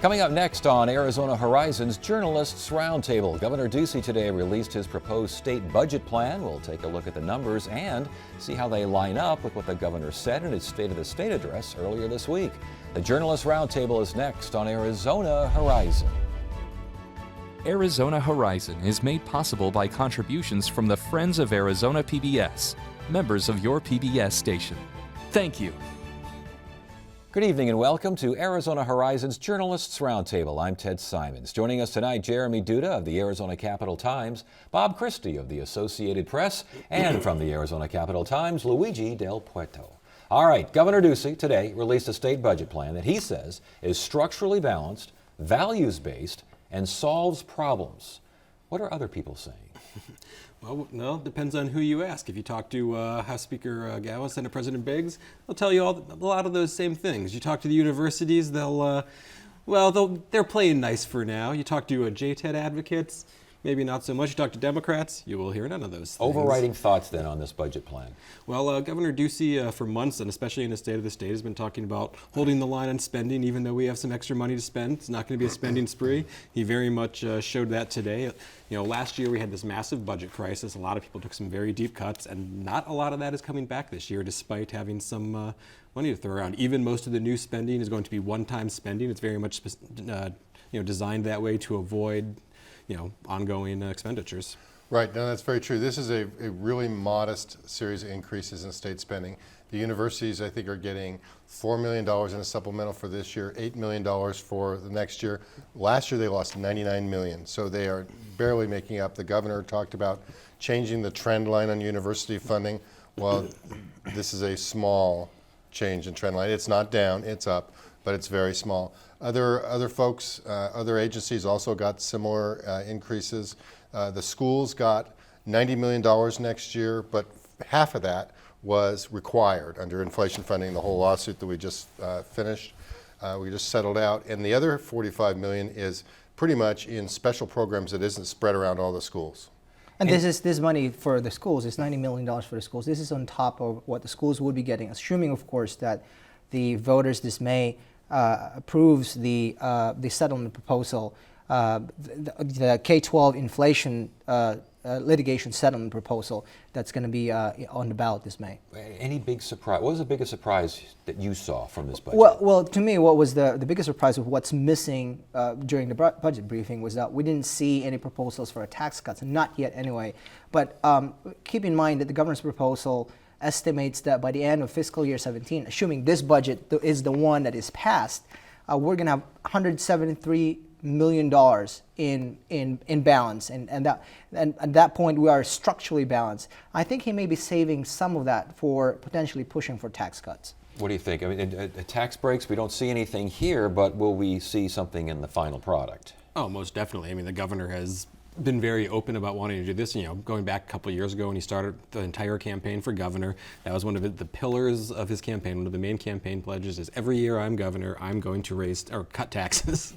Coming up next on Arizona Horizons Journalists Roundtable, Governor Ducey today released his proposed state budget plan. We'll take a look at the numbers and see how they line up with what the governor said in his State of the State address earlier this week. The Journalists Roundtable is next on Arizona Horizon. Arizona Horizon is made possible by contributions from the Friends of Arizona PBS, members of your PBS station. Thank you. Good evening and welcome to Arizona Horizons Journalists Roundtable. I'm Ted Simons. Joining us tonight, Jeremy Duda of the Arizona Capital Times, Bob Christie of the Associated Press, and from the Arizona Capital Times, Luigi Del Puerto. All right, Governor Ducey today released a state budget plan that he says is structurally balanced, values-based, and solves problems. What are other people saying? Well, no, it depends on who you ask. If you talk to House Speaker Gowa, Senate President Biggs, they'll tell you a lot of those same things. You talk to the universities, they're playing nice for now. You talk to JTED advocates, maybe not so much. You talk to Democrats, you will hear none of those things. Overriding thoughts then on this budget plan? Well, Governor Ducey, for months, and especially in the State of the State, has been talking about holding the line on spending, even though we have some extra money to spend. It's not going to be a spending spree. He very much showed that today. Last year we had this massive budget crisis. A lot of people took some very deep cuts, and not a lot of that is coming back this year, despite having some money to throw around. Even most of the new spending is going to be one-time spending. It's very much designed that way to avoid ongoing expenditures. Right, no, that's very true. This is a really modest series of increases in state spending. The universities, I think, are getting $4 million in a supplemental for this year, $8 million for the next year. Last year they lost $99 million, so they are barely making up. The governor talked about changing the trend line on university funding. Well, this is a small change in trend line. It's not down, it's up, but it's very small. Other folks, other agencies also got similar increases. The schools got $90 million next year, but half of that was required under inflation funding, the whole lawsuit that we just finished. We just settled out. And the other $45 million is pretty much in special programs that isn't spread around all the schools. And this money for the schools is $90 million for the schools. This is on top of what the schools would be getting, assuming, of course, that the voters this May approves the settlement proposal, the K-12 inflation litigation settlement proposal that's going to be on the ballot this May. Any big surprise? What was the biggest surprise that you saw from this budget? Well, to me, what was the biggest surprise of what's missing during the budget briefing was that we didn't see any proposals for tax cuts, not yet anyway. But keep in mind that the governor's proposal estimates that by the end of fiscal year 17, assuming this budget is the one that is passed, we're going to have $173 million in balance, and at that point we are structurally balanced. I think he may be saving some of that for potentially pushing for tax cuts. What do you think? I mean, tax breaks, we don't see anything here, but will we see something in the final product? Oh, most definitely. I mean, the governor has been very open about wanting to do this. Going back a couple of years ago when he started the entire campaign for governor, that was one of the pillars of his campaign. One of the main campaign pledges is every year I'm governor, I'm going to cut taxes.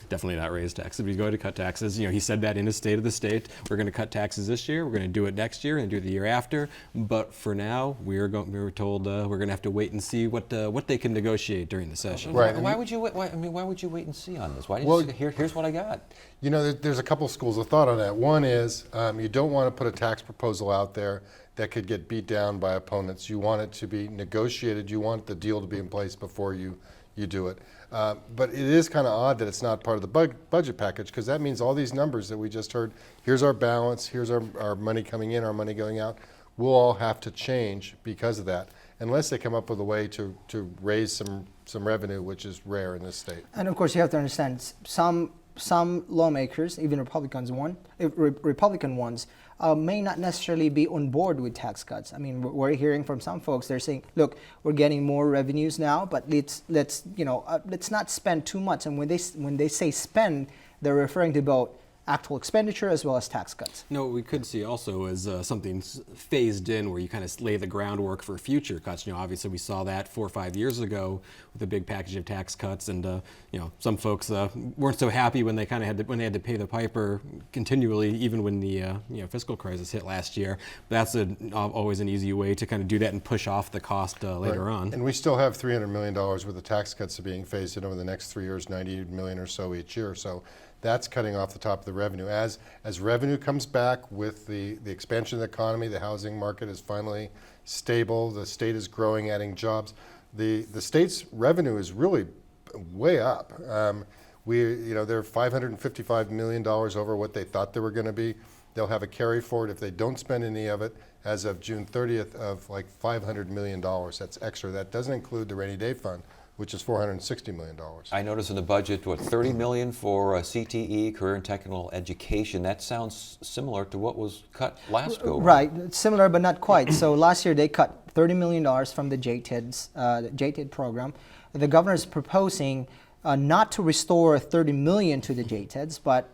Definitely not raise taxes, but he's going to cut taxes. He said that in his State of the State. We're going to cut taxes this year. We're going to do it next year and do it the year after. But for now, we were told we're going to have to wait and see what they can negotiate during the session. Right. Why would you wait? Why would you wait and see on this? Why didn't you say, here's what I got? There's a couple schools of thought on that. One is you don't want to put a tax proposal out there that could get beat down by opponents. You want it to be negotiated. You want the deal to be in place before you do it. But it is kind of odd that it's not part of the budget package, because that means all these numbers that we just heard, here's our balance, here's our money coming in, our money going out, will all have to change because of that, unless they come up with a way to raise some revenue, which is rare in this state. And of course you have to understand, some lawmakers, even Republican ones, may not necessarily be on board with tax cuts. I mean, we're hearing from some folks, they're saying, look, we're getting more revenues now, but let's not spend too much. And when they say spend, they're referring to about actual expenditure as well as tax cuts. No, what we could see also is something phased in where you kind of lay the groundwork for future cuts. Obviously we saw that 4 or 5 years ago with a big package of tax cuts, and some folks weren't so happy when they kind of had to pay the piper continually, even when the fiscal crisis hit last year. But that's always an easy way to kind of do that and push off the cost later on. And we still have $300 million worth of tax cuts being phased in over the next 3 years, 90 million or so each year. So that's cutting off the top of the revenue. As revenue comes back with the expansion of the economy, the housing market is finally stable, the state is growing, adding jobs. The state's revenue is really way up. They're $555 million over what they thought they were going to be. They'll have a carry forward if they don't spend any of it as of June 30th of like $500 million. That's extra. That doesn't include the rainy day fund, which is $460 million. I noticed in the budget, $30 million for CTE, Career and Technical Education. That sounds similar to what was cut last go. Right, similar but not quite. So last year they cut $30 million from the JTED program. The governor is proposing not to restore $30 million to the JTEDs, but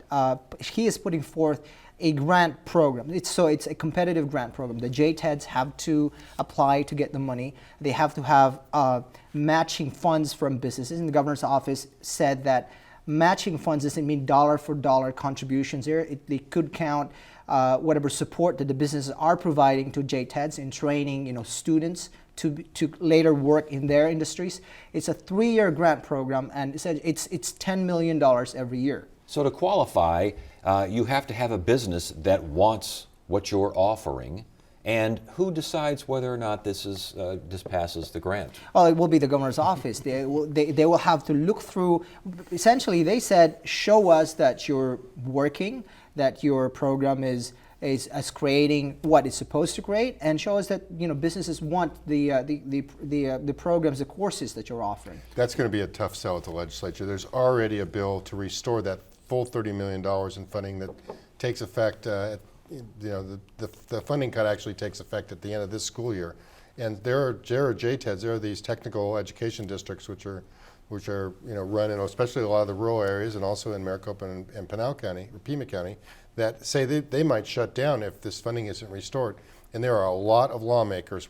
he is putting forth a grant program. It's a competitive grant program. The JTEDs have to apply to get the money. They have to have matching funds from businesses. And the governor's office said that matching funds doesn't mean dollar for dollar contributions here. They could count whatever support that the businesses are providing to JTEDs in training, students to later work in their industries. It's a 3-year grant program, and it's $10 million every year. So to qualify, you have to have a business that wants what you're offering. And who decides whether or not this passes the grant? Well, it will be the governor's office. They will have to look through. Essentially, they said, show us that you're working, that your program is creating what it's supposed to create, and show us that businesses want the programs, the courses that you're offering. That's going to be a tough sell at the legislature. There's already a bill to restore that full $30 million in funding that takes effect. The funding cut actually takes effect at the end of this school year, and there are JTEDs. There are these technical education districts which are run in especially a lot of the rural areas, and also in Maricopa and Pinal County or Pima County, that say they might shut down if this funding isn't restored. And there are a lot of lawmakers,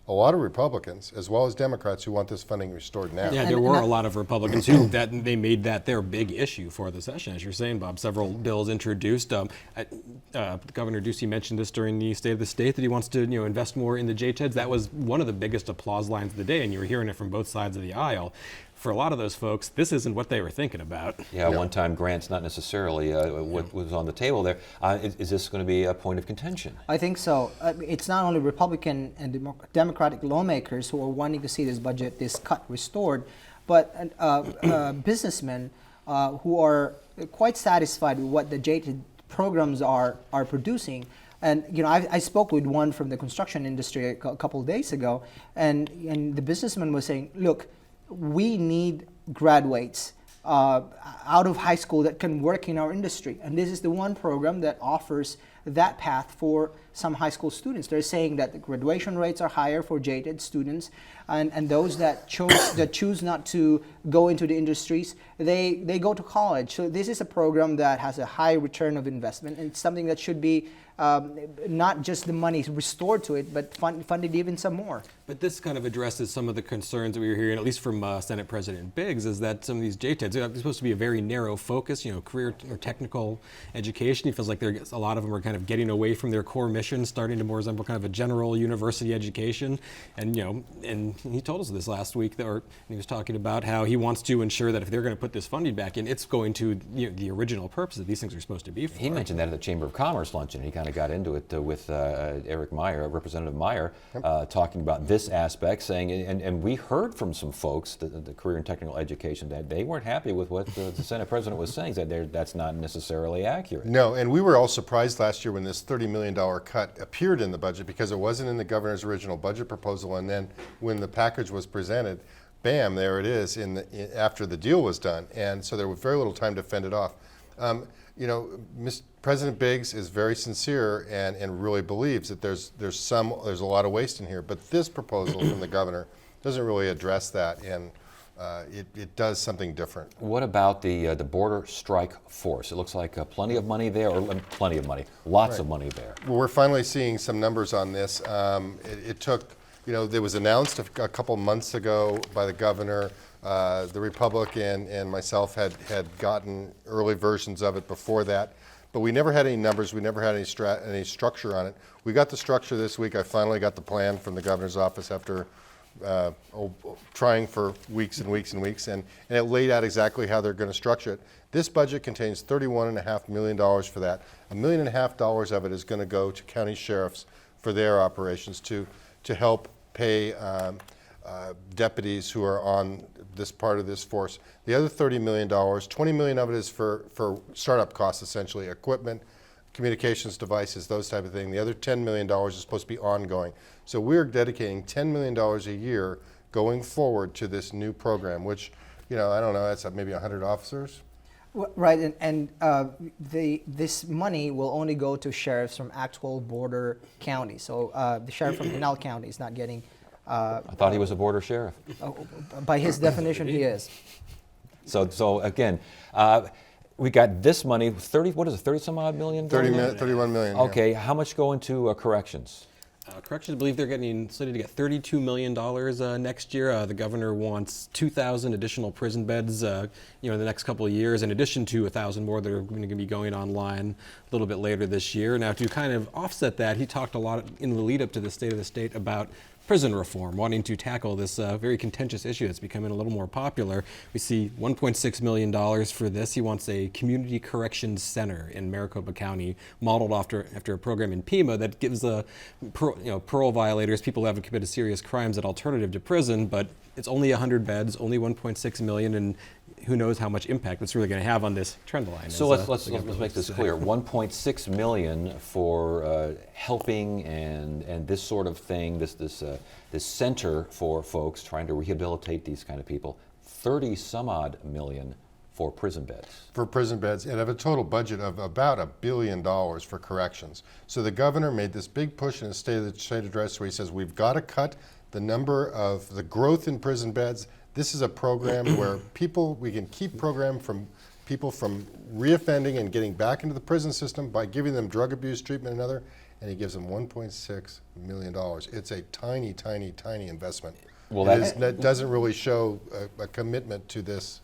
a lot of Republicans, as well as Democrats, who want this funding restored now. Yeah, there were a lot of Republicans who they made that their big issue for the session, as you're saying, Bob. Several bills introduced. Governor Ducey mentioned this during the State of the State, that he wants to invest more in the JTEDs. That was one of the biggest applause lines of the day, and you were hearing it from both sides of the aisle. For a lot of those folks, this isn't what they were thinking about. Yeah, one-time grants, not necessarily what was on the table there. Is this going to be a point of contention? I think so. It's not only Republican and Democratic lawmakers who are wanting to see this cut restored, but businessmen who are quite satisfied with what the JTED programs are producing. And I spoke with one from the construction industry a couple of days ago, and the businessman was saying, look, we need graduates out of high school that can work in our industry. And this is the one program that offers that path for some high school students. They're saying that the graduation rates are higher for JTED students, and those that choose not to go into the industries, they go to college. So this is a program that has a high return of investment, and it's something that should be not just the money restored to it, but funded even some more. But this kind of addresses some of the concerns that we were hearing, at least from Senate President Biggs, is that some of these JTEDs are supposed to be a very narrow focus, career or technical education. He feels like a lot of them are kind of getting away from their core mission, starting to more resemble kind of a general university education. And and he told us this last week, he was talking about how he wants to ensure that if they're going to put this funding back in, it's going to the original purpose that these things are supposed to be for. He mentioned that at the Chamber of Commerce luncheon. He kind of got into it with Eric Meyer, Representative Meyer, talking about this aspect, saying, and we heard from some folks, the career and technical education, that they weren't happy with what the Senate President was saying, that that's not necessarily accurate. No, and we were all surprised last year when this $30 million cut appeared in the budget, because it wasn't in the governor's original budget proposal, and then when the package was presented, bam, there it is after the deal was done. And so there was very little time to fend it off. President Biggs is very sincere and really believes that there's a lot of waste in here, but this proposal from the governor doesn't really address that. And it does something different. What about the border strike force? It looks like plenty of money there, or plenty of money, lots of money there. Well, we're finally seeing some numbers on this. It took, it was announced a couple months ago by the governor. The Republican and myself had gotten early versions of it before that, but we never had any numbers. We never had any structure on it. We got the structure this week. I finally got the plan from the governor's office after trying for weeks and weeks and weeks, and it laid out exactly how they're going to structure it. This budget contains $31.5 million for that. $1.5 million of it is going to go to county sheriffs for their operations to help pay deputies who are on this part of this force. The other $30 million, $20 million of it is for startup costs, essentially, equipment, communications devices, those type of things. The other $10 million is supposed to be ongoing. So we're dedicating $10 million a year going forward to this new program, which, I don't know, that's maybe 100 officers. Right, and this money will only go to sheriffs from actual border counties. So the sheriff from Pinal County is not getting. I thought he was a border sheriff. By his definition, he is. So again, we got this money, 30 some odd million? 31 million. Okay, how much go into corrections? Corrections, I believe they're getting slated to get $32 million next year. The governor wants 2,000 additional prison beds, in the next couple of years, in addition to 1,000 more that are going to be going online a little bit later this year. Now, to kind of offset that, he talked a lot in the lead up to the State of the State about prison reform, wanting to tackle this very contentious issue that's becoming a little more popular. We see $1.6 million for this. He wants a community corrections center in Maricopa County, modeled after a program in Pima that gives parole violators, people who haven't committed serious crimes, an alternative to prison. But it's only 100 beds, only 1.6 million, and who knows how much impact it's really going to have on this trend line. So let's make this clear. 1.6 million for helping and this sort of thing. This center for folks trying to rehabilitate these kind of people. 30 some odd million for prison beds. For prison beds, and have a total budget of about $1 billion for corrections. So the governor made this big push in his State address where he says we've got to cut the number of the growth in prison beds. This is a program where we can keep people from reoffending and getting back into the prison system by giving them drug abuse treatment and other, and he gives them $1.6 million. It's a tiny, tiny, tiny investment. Well, that doesn't really show a commitment to this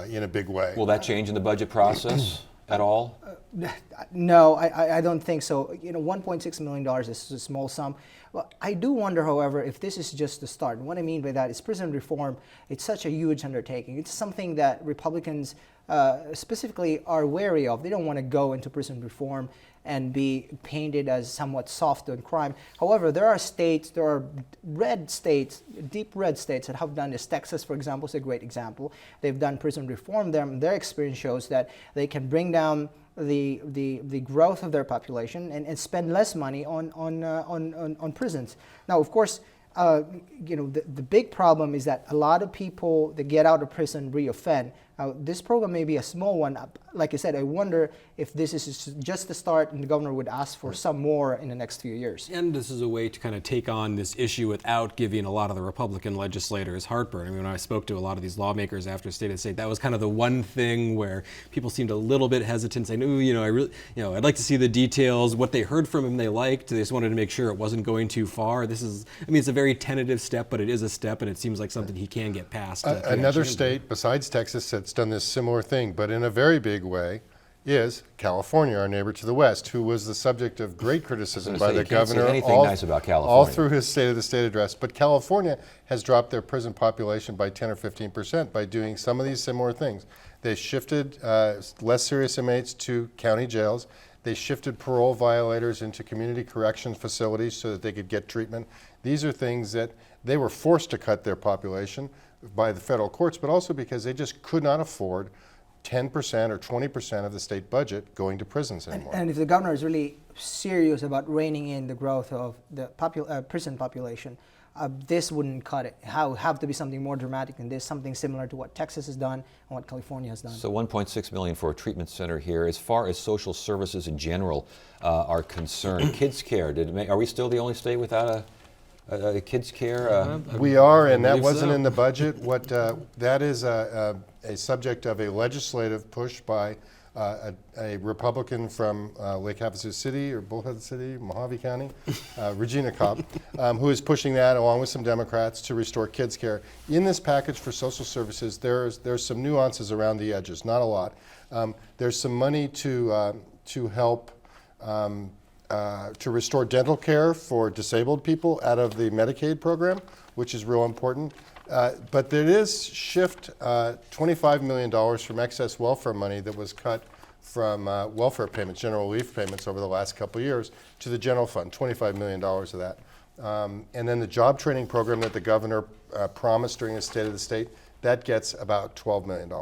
in a big way. Will that change in the budget process at all? No, I don't think so. $1.6 million is a small sum. Well, I do wonder, however, if this is just the start. And what I mean by that is prison reform, it's such a huge undertaking. It's something that Republicans specifically are wary of. They don't want to go into prison reform and be painted as somewhat soft on crime. However, there are red states, deep red states that have done this. Texas, for example, is a great example. They've done prison reform there, and their experience shows that they can bring down the growth of their population and spend less money on prisons. Now, of course, the big problem is that a lot of people that get out of prison reoffend. Now, this program may be a small one. Like I said, I wonder if this is just the start and the governor would ask for some more in the next few years. And this is a way to kind of take on this issue without giving a lot of the Republican legislators heartburn. I mean, when I spoke to a lot of these lawmakers after State of the State, that was kind of the one thing where people seemed a little bit hesitant, saying, "Ooh, I'd like to see the details." What they heard from him, they liked. They just wanted to make sure it wasn't going too far. It's a very tentative step, but it is a step, and it seems like something he can get past. Another state besides Texas that's done this similar thing, but in a very big way, is California, our neighbor to the west, who was the subject of great criticism by the governor nice about California. All through his State of the State address. But California has dropped their prison population by 10 or 15% by doing some of these similar things. They shifted less serious inmates to county jails. They shifted parole violators into community correction facilities so that they could get treatment. These are things that they were forced to cut their population by the federal courts, but also because they just could not afford 10% or 20% of the state budget going to prisons anymore. And if the governor is really serious about reining in the growth of the prison population, this wouldn't cut it. It would have to be something more dramatic than this, something similar to what Texas has done and what California has done. So $1.6 million for a treatment center here. As far as social services in general are concerned, kids care, are we still the only state without kids care? We are, and that believe wasn't so. in the budget. What that is a subject of a legislative push by a Republican from Lake Havasu City or Bullhead City, Mojave County, Regina Cobb, who is pushing that along with some Democrats to restore kids care. In this package for social services, there's some nuances around the edges, not a lot. There's some money to help to restore dental care for disabled people out of the Medicaid program, which is real important. But there is shift $25 million from excess welfare money that was cut from welfare payments, general relief payments over the last couple of years to the general fund, $25 million of that. And then the job training program that the governor promised during his State of the State, that gets about $12 million.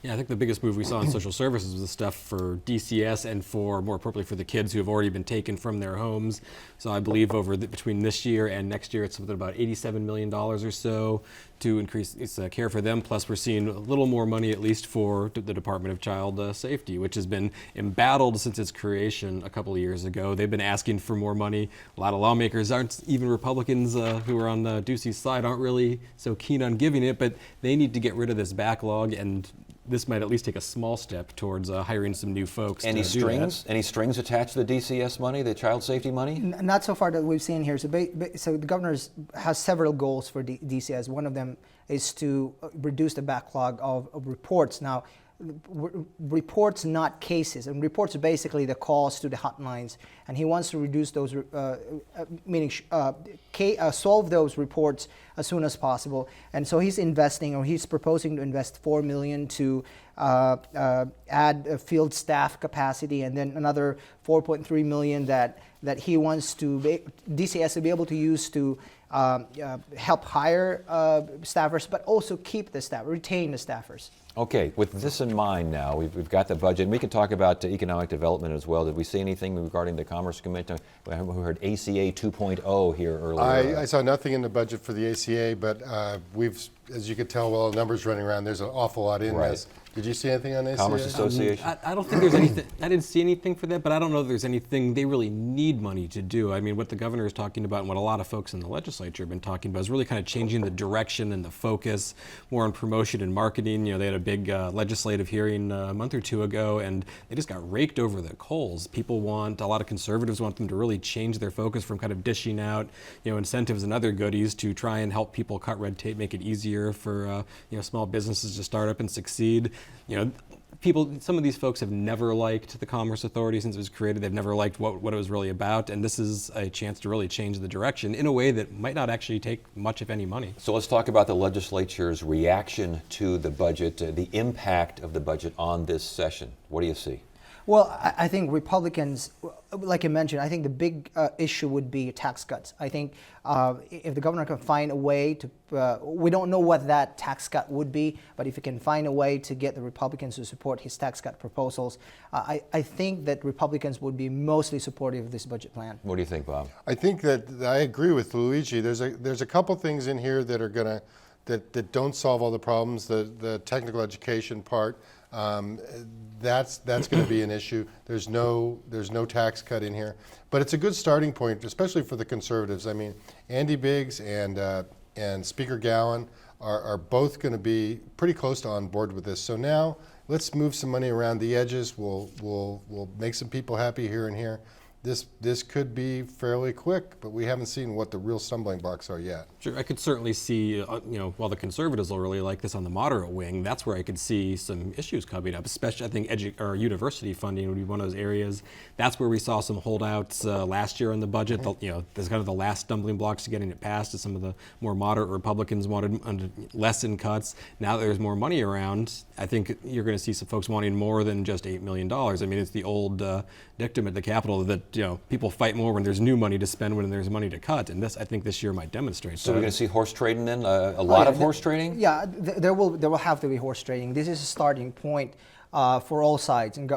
Yeah, I think the biggest move we saw in social services was the stuff for DCS and for, more appropriately, for the kids who have already been taken from their homes. So I believe between this year and next year, it's something about $87 million or so to increase care for them. Plus, we're seeing a little more money, at least for the Department of Child Safety, which has been embattled since its creation a couple of years ago. They've been asking for more money. A lot of lawmakers aren't, even Republicans who are on Ducey's side, aren't really so keen on giving it, but they need to get rid of this backlog, and this might at least take a small step towards hiring some new folks. Any to do that. Any strings attached to the DCS money, the child safety money? Not so far that we've seen here. So the governor has several goals for DCS. One of them is to reduce the backlog of reports. Now, reports, not cases, and reports are basically the calls to the hotlines, and he wants to reduce those, meaning solve those reports as soon as possible. And so he's proposing to invest $4 million to add field staff capacity, and then another $4.3 million that he wants DCS to be able to use to help hire staffers, but also keep the staff, retain the staffers. Okay, with this in mind now, we've got the budget, and we can talk about economic development as well. Did we see anything regarding the Commerce Committee? We heard ACA 2.0 here earlier. I saw nothing in the budget for the ACA, but as you could tell, while the numbers running around, there's an awful lot in this. Did you see anything on ACA? Commerce Association? I don't think there's anything. I didn't see anything for that, but I don't know if there's anything they really need money to do. I mean, what the governor is talking about and what a lot of folks in the legislature have been talking about is really kind of changing the direction and the focus more on promotion and marketing. You know, they had a big legislative hearing a month or two ago, and they just got raked over the coals. A lot of conservatives want them to really change their focus from kind of dishing out, incentives and other goodies to try and help people cut red tape, make it easier for small businesses to start up and succeed. Some of these folks have never liked the Commerce Authority since it was created. They've never liked what it was really about, and this is a chance to really change the direction in a way that might not actually take much, if any, money. So let's talk about the legislature's reaction to the budget, the impact of the budget on this session. What do you see? Well, I think Republicans, like you mentioned, I think the big issue would be tax cuts. I think if the governor can find a way to, we don't know what that tax cut would be, but if he can find a way to get the Republicans to support his tax cut proposals, I think that Republicans would be mostly supportive of this budget plan. What do you think, Bob? I think that I agree with Luigi. There's a couple things in here that are that don't solve all the problems. The technical education part. That's going to be an issue. There's no tax cut in here, but it's a good starting point, especially for the conservatives. I mean, Andy Biggs and Speaker Gowan are both going to be pretty close to on board with this. So now let's move some money around the edges. We'll make some people happy here and here. This could be fairly quick, but we haven't seen what the real stumbling blocks are yet. Sure, I could certainly see, while the conservatives will really like this on the moderate wing, that's where I could see some issues coming up, especially I think university funding would be one of those areas. That's where we saw some holdouts last year in the budget. There's kind of the last stumbling blocks to getting it passed, as some of the more moderate Republicans wanted less in cuts. Now that there's more money around, I think you're going to see some folks wanting more than just $8 million. I mean, it's the old dictum at the Capitol that people fight more when there's new money to spend when there's money to cut, and I think this year might demonstrate. So we're going to see horse trading then, a lot of horse trading? Yeah, there will have to be horse trading. This is a starting point. for all sides. And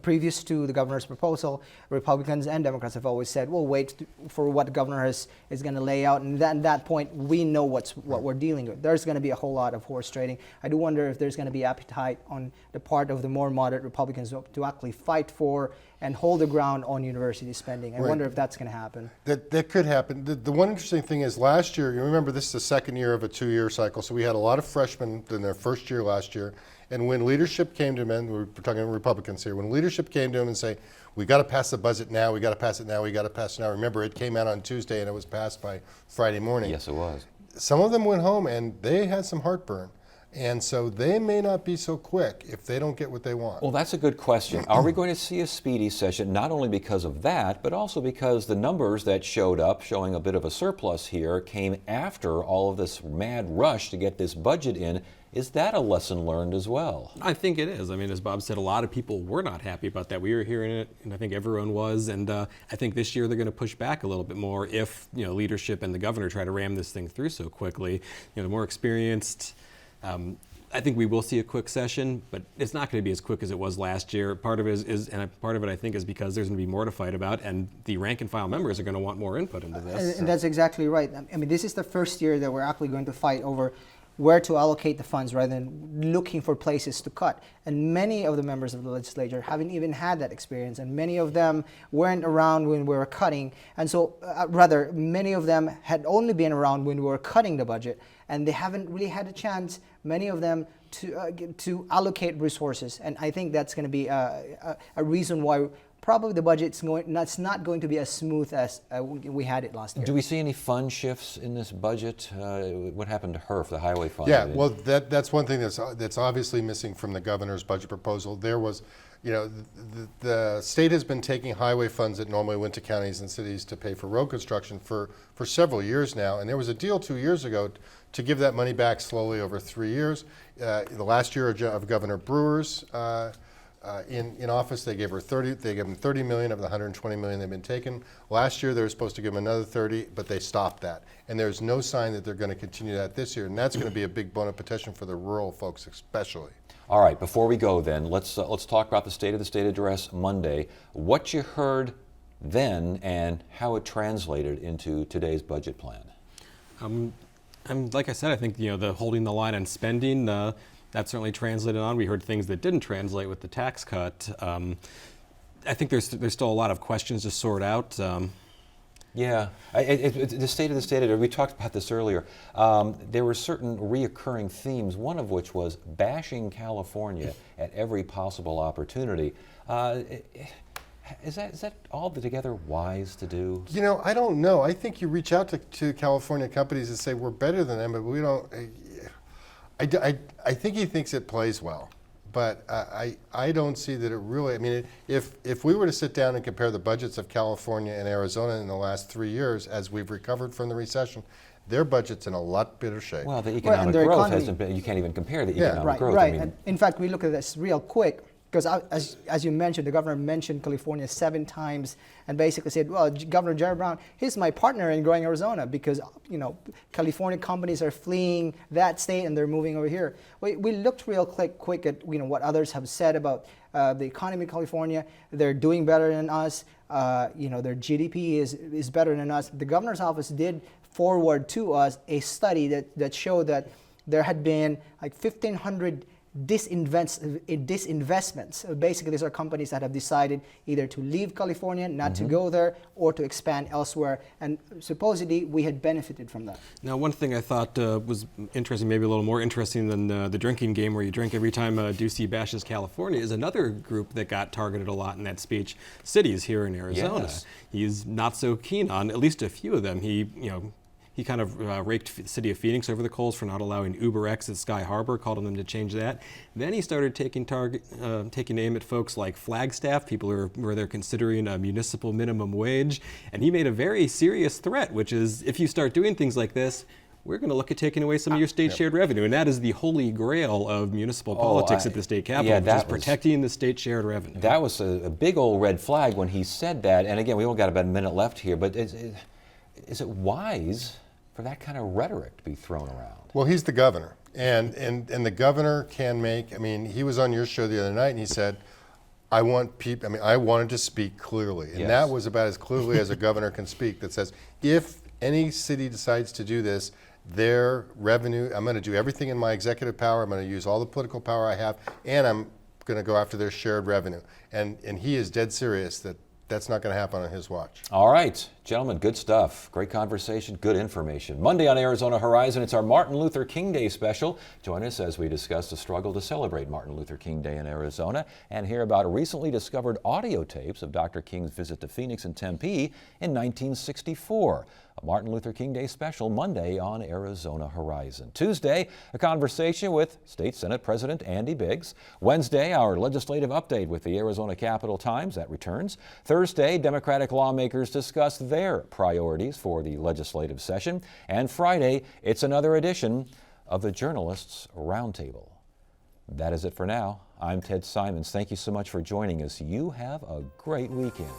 previous to the governor's proposal, Republicans and Democrats have always said, "We'll wait for what the governor is going to lay out." And at that point, we know what we're dealing with. There's going to be a whole lot of horse trading. I do wonder if there's going to be appetite on the part of the more moderate Republicans to actually fight for and hold the ground on university spending. I wonder if that's going to happen. That could happen. The one interesting thing is last year, you remember this is the second year of a 2-year cycle, so we had a lot of freshmen in their first year last year. And when leadership came to them, we're talking Republicans here, when leadership came to them and say, we got to pass the budget now, we got to pass it now, we got to pass it now. Remember, it came out on Tuesday and it was passed by Friday morning. Yes, it was. Some of them went home and they had some heartburn. And so they may not be so quick if they don't get what they want. Well, that's a good question. Are we going to see a speedy session, not only because of that, but also because the numbers that showed up, showing a bit of a surplus here, came after all of this mad rush to get this budget in? Is that a lesson learned as well? I think it is. I mean, as Bob said, a lot of people were not happy about that. We were hearing it, and I think everyone was. And I think this year they're going to push back a little bit more if leadership and the governor try to ram this thing through so quickly. The more experienced. I think we will see a quick session, but it's not going to be as quick as it was last year. Part of it is, and part of it I think is because there's going to be more to fight about, and the rank and file members are going to want more input into this. And that's exactly right. I mean, this is the first year that we're actually going to fight over where to allocate the funds rather than looking for places to cut. And many of the members of the legislature haven't even had that experience, and many of them weren't around when we were cutting. And so, rather, many of them had only been around when we were cutting the budget, and they haven't really had a chance, many of them, to allocate resources. And I think that's going to be a reason why probably the budget's not going to be as smooth as we had it last year. Do we see any fund shifts in this budget? What happened to HERF, the highway fund? Yeah, well, that's one thing that's obviously missing from the governor's budget proposal. There was, the state has been taking highway funds that normally went to counties and cities to pay for road construction for several years now, and there was a deal 2 years ago to give that money back slowly over 3 years. The last year of Governor Brewer's in office, they gave him $30 million of the $120 million they've been taken. Last year, they were supposed to give him another 30, but they stopped that. And there's no sign that they're going to continue that this year. And that's going to be a big bone of petition for the rural folks, especially. All right, before we go then, let's talk about the State of the State address Monday. What you heard then and how it translated into today's budget plan. Like I said, I think the holding the line on spending, that certainly translated on. We heard things that didn't translate with the tax cut. I think there's still a lot of questions to sort out. Yeah, the State of the State, we talked about this earlier. There were certain reoccurring themes, one of which was bashing California at every possible opportunity. Is that altogether wise to do? I don't know. I think you reach out to California companies and say, we're better than them, but we don't. I think he thinks it plays well, but I don't see that it really. I mean, if we were to sit down and compare the budgets of California and Arizona in the last 3 years, as we've recovered from the recession, their budget's in a lot better shape. Well, the economic growth hasn't been. You can't even compare the economic growth. Right. I mean, And in fact, we look at this real quick. Because as you mentioned, the governor mentioned California 7 times and basically said, well, Governor Jerry Brown, he's my partner in growing Arizona because, California companies are fleeing that state and they're moving over here. We looked real quick at, what others have said about the economy of California. They're doing better than us. Their GDP is better than us. The governor's office did forward to us a study that showed that there had been like 1,500 disinvestments. Basically, these are companies that have decided either to leave California, not to go there, or to expand elsewhere. And supposedly, we had benefited from that. Now, one thing I thought was interesting, maybe a little more interesting than the drinking game where you drink every time Ducey bashes California, is another group that got targeted a lot in that speech, cities here in Arizona. Yes. He's not so keen on at least a few of them. He kind of raked the city of Phoenix over the coals for not allowing UberX at Sky Harbor, called on them to change that. Then he started taking aim at folks like Flagstaff, people where they're considering a municipal minimum wage. And he made a very serious threat, which is if you start doing things like this, we're going to look at taking away some of your state shared revenue. And that is the holy grail of municipal politics at the state capitol, which is protecting the state shared revenue. That was a big old red flag when he said that. And again, we only got about a minute left here, but is it wise for that kind of rhetoric to be thrown around? Well, he's the governor, and the governor can make. I mean, he was on your show the other night, and he said, "I want people." I mean, I wanted to speak clearly, and Yes. that was about as clearly as a governor can speak. That says, if any city decides to do this, their revenue, I'm going to do everything in my executive power. I'm going to use all the political power I have, and I'm going to go after their shared revenue. And he is dead serious that that's not going to happen on his watch. All right, gentlemen, good stuff. Great conversation, good information. Monday on Arizona Horizon, it's our Martin Luther King Day special. Join us as we discuss the struggle to celebrate Martin Luther King Day in Arizona and hear about recently discovered audio tapes of Dr. King's visit to Phoenix and Tempe in 1964. A Martin Luther King Day special Monday on Arizona Horizon. Tuesday, a conversation with State Senate President Andy Biggs. Wednesday, our legislative update with the Arizona Capitol Times that returns. Thursday, Democratic lawmakers discuss their priorities for the legislative session. And Friday, it's another edition of the Journalists Roundtable. That is it for now. I'm Ted Simons. Thank you so much for joining us. You have a great weekend.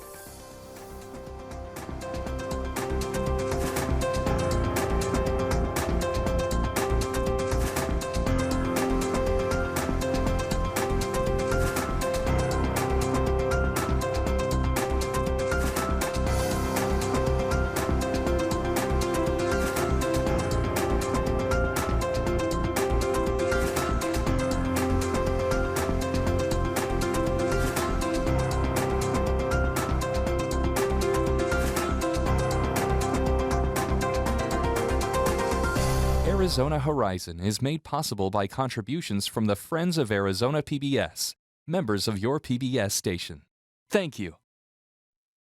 Arizona Horizon is made possible by contributions from the Friends of Arizona PBS, members of your PBS station. Thank you.